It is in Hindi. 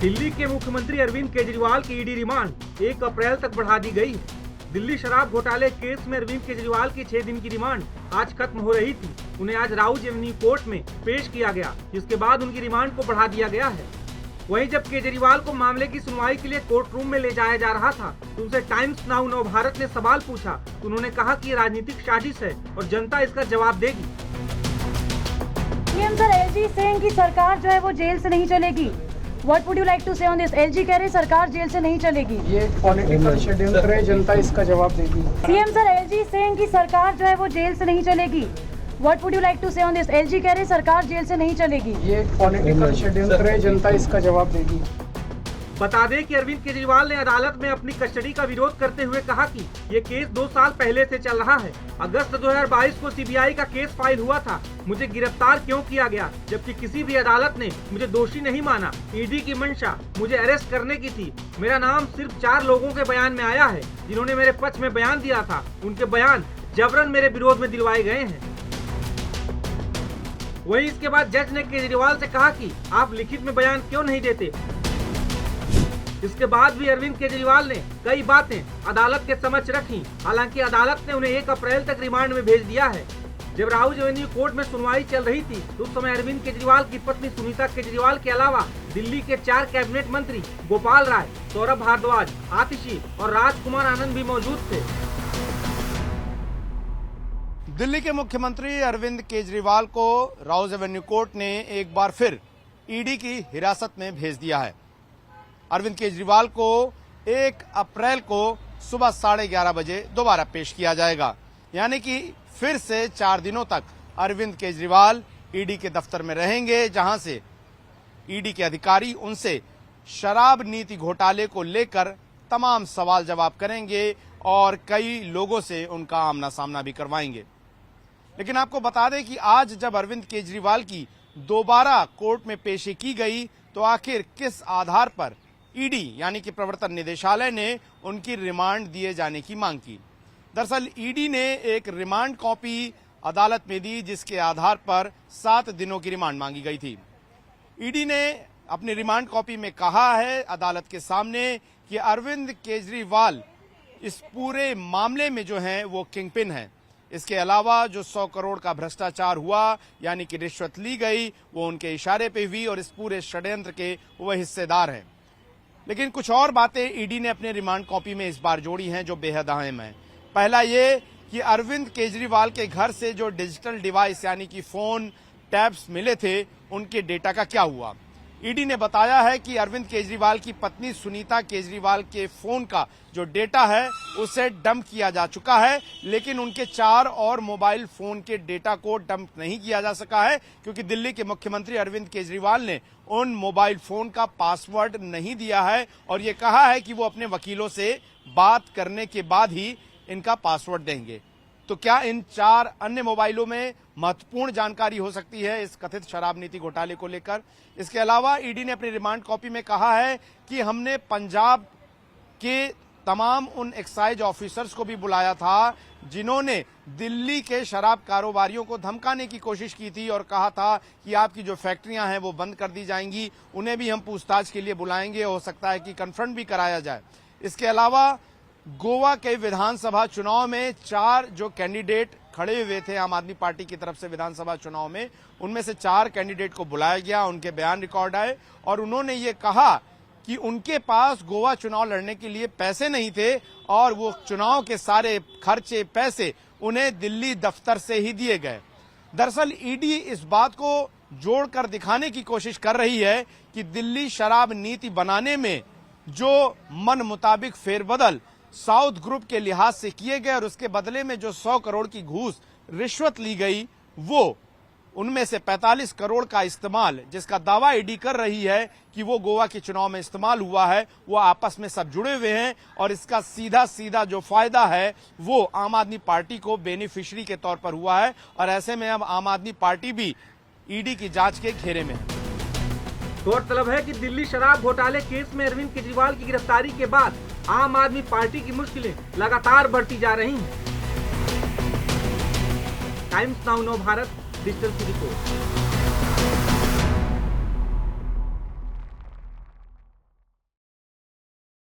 दिल्ली के मुख्यमंत्री अरविंद केजरीवाल की ईडी रिमांड 1 अप्रैल तक बढ़ा दी गई है। दिल्ली शराब घोटाले केस में अरविंद केजरीवाल की 6 दिन की रिमांड आज खत्म हो रही थी। उन्हें आज राउज एवेन्यू कोर्ट में पेश किया गया, जिसके बाद उनकी रिमांड को बढ़ा दिया गया है। वहीं जब केजरीवाल को मामले की सुनवाई के लिए कोर्ट रूम में ले जाया जा रहा था तो उनसे टाइम्स नाउ नव भारत ने सवाल पूछा तो उन्होंने कहा कि ये राजनीतिक साजिश है और जनता इसका जवाब देगी। सीएम सर, एलजी सेइंग की सरकार जो है वो जेल से नहीं चलेगी। What would you like to say on this? LG कह रहे सरकार जेल से नहीं चलेगी। ये पॉलिटिकल षड्यंत्र है, जनता इसका जवाब देगी। सीएम सर, एलजी सेइंग की सरकार जो है वो जेल से नहीं चलेगी। What would you like to say on this? LG कह रहे सरकार जेल से नहीं चलेगी। ये पॉलिटिकल षड्यंत्र है, जनता इसका जवाब देगी। बता दें कि अरविंद केजरीवाल ने अदालत में अपनी कस्टडी का विरोध करते हुए कहा कि ये केस 2 साल पहले से चल रहा है। अगस्त 2022 को सीबीआई का केस फाइल हुआ था। मुझे गिरफ्तार क्यों किया गया, जबकि किसी भी अदालत ने मुझे दोषी नहीं माना। ईडी की मंशा मुझे अरेस्ट करने की थी। मेरा नाम सिर्फ 4 लोगों के बयान में आया है जिन्होंने मेरे पक्ष में बयान दिया था। उनके बयान जबरन मेरे विरोध में दिलवाए गए हैं। वहीं इसके बाद जज ने केजरीवाल से कहा कि आप लिखित में बयान क्यों नहीं देते। इसके बाद भी अरविंद केजरीवाल ने कई बातें अदालत के समक्ष रखी। हालांकि अदालत ने उन्हें 1 अप्रैल तक रिमांड में भेज दिया है। जब राउज एवेन्यू कोर्ट में सुनवाई चल रही थी तो उस समय अरविंद केजरीवाल की पत्नी सुनीता केजरीवाल के अलावा दिल्ली के 4 कैबिनेट मंत्री गोपाल राय, सौरभ भारद्वाज, आतिशी और राजकुमार आनंद भी मौजूद थे। दिल्ली के मुख्यमंत्री अरविंद केजरीवाल को राउज एवेन्यू कोर्ट ने एक बार फिर ईडी की हिरासत में भेज दिया है। अरविंद केजरीवाल को 1 अप्रैल को सुबह 11:30 बजे दोबारा पेश किया जाएगा, यानी कि फिर से 4 दिनों तक अरविंद केजरीवाल ईडी के दफ्तर में रहेंगे, जहां से ईडी के अधिकारी उनसे शराब नीति घोटाले को लेकर तमाम सवाल जवाब करेंगे और कई लोगों से उनका आमना सामना भी करवाएंगे। लेकिन आपको बता दें कि आज जब अरविंद केजरीवाल की दोबारा कोर्ट में पेशी की गई तो आखिर किस आधार पर ईडी यानी कि प्रवर्तन निदेशालय ने उनकी रिमांड दिए जाने की मांग की। दरअसल ईडी ने एक रिमांड कॉपी अदालत में दी, जिसके आधार पर 7 दिनों की रिमांड मांगी गई थी। ईडी ने अपनी रिमांड कॉपी में कहा है अदालत के सामने कि अरविंद केजरीवाल इस पूरे मामले में जो है वो किंगपिन है। इसके अलावा जो 100 करोड़ का भ्रष्टाचार हुआ यानी कि रिश्वत ली गई वो उनके इशारे पे हुई और इस पूरे षड्यंत्र के वो हिस्सेदार हैं। लेकिन कुछ और बातें ईडी ने अपने रिमांड कॉपी में इस बार जोड़ी हैं जो बेहद अहम है। पहला ये कि अरविंद केजरीवाल के घर से जो डिजिटल डिवाइस यानी कि फोन, टैब्स मिले थे, उनके डेटा का क्या हुआ। ईडी ने बताया है कि अरविंद केजरीवाल की पत्नी सुनीता केजरीवाल के फोन का जो डेटा है उसे डंप किया जा चुका है, लेकिन उनके 4 और मोबाइल फोन के डेटा को डंप नहीं किया जा सका है क्योंकि दिल्ली के मुख्यमंत्री अरविंद केजरीवाल ने उन मोबाइल फोन का पासवर्ड नहीं दिया है और ये कहा है कि वो अपने वकीलों से बात करने के बाद ही इनका पासवर्ड देंगे। तो क्या इन 4 अन्य मोबाइलों में महत्वपूर्ण जानकारी हो सकती है इस कथित शराब नीति घोटाले को लेकर। इसके अलावा ईडी ने अपनी रिमांड कॉपी में कहा है कि हमने पंजाब के तमाम उन एक्साइज ऑफिसर्स को भी बुलाया था जिन्होंने दिल्ली के शराब कारोबारियों को धमकाने की कोशिश की थी और कहा था कि आपकी जो फैक्ट्रियां हैं वो बंद कर दी जाएंगी, उन्हें भी हम पूछताछ के लिए बुलाएंगे, हो सकता है कि कन्फ्रंट भी कराया जाए। इसके अलावा गोवा के विधानसभा चुनाव में 4 जो कैंडिडेट खड़े हुए थे आम आदमी पार्टी की तरफ से विधानसभा चुनाव में, उनमें से 4 कैंडिडेट को बुलाया गया, उनके बयान रिकॉर्ड आए और उन्होंने ये कहा कि उनके पास गोवा चुनाव लड़ने के लिए पैसे नहीं थे और वो चुनाव के सारे खर्चे पैसे उन्हें दिल्ली दफ्तर से ही दिए गए। दरअसल ईडी इस बात को जोड़कर दिखाने की कोशिश कर रही है कि दिल्ली शराब नीति बनाने में जो मन मुताबिक फेरबदल साउथ ग्रुप के लिहाज से किए गए और उसके बदले में जो 100 करोड़ की घूस रिश्वत ली गई, वो उनमें से 45 करोड़ का इस्तेमाल, जिसका दावा ईडी कर रही है कि वो गोवा के चुनाव में इस्तेमाल हुआ है, वो आपस में सब जुड़े हुए हैं और इसका सीधा सीधा जो फायदा है वो आम आदमी पार्टी को बेनिफिशियरी के तौर पर हुआ है और ऐसे में अब आम आदमी पार्टी भी ईडी की जांच के घेरे में है। गौरतलब है कि दिल्ली शराब घोटाले केस में अरविंद केजरीवाल की गिरफ्तारी के बाद आम आदमी पार्टी की मुश्किलें लगातार बढ़ती जा रही हैं। टाइम्स नाउ नव भारत डिजिटल की रिपोर्ट।